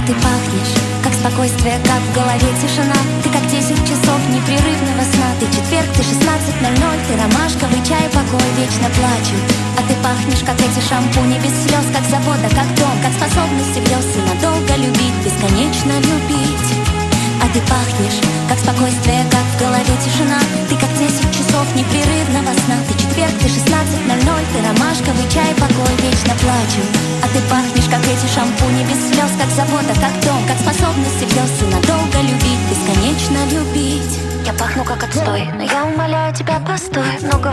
ты пахнешь, как спокойствие, как в голове тишина. Ты как 10 часов непрерывного сна. Ты четверг, ты 16:00, ты ромашковый чай, покой, вечно плачу. А ты пахнешь, как эти шампуни, без слез, как забота, как дом, как способность влез и надолго любить, бесконечно любить. А ты пахнешь, как спокойствие, как в голове тишина. Ты как 10 часов непрерывного сна. Ты четверг, ты 16:00, ты ромашковый чай, покой, вечно плачу. А ты пахнешь, как эти шампуни, без слез, как забота, как дом, как способность влез и надолго любить, бесконечно любить. Я пахну как отстой, но я умоляю тебя, постой. Много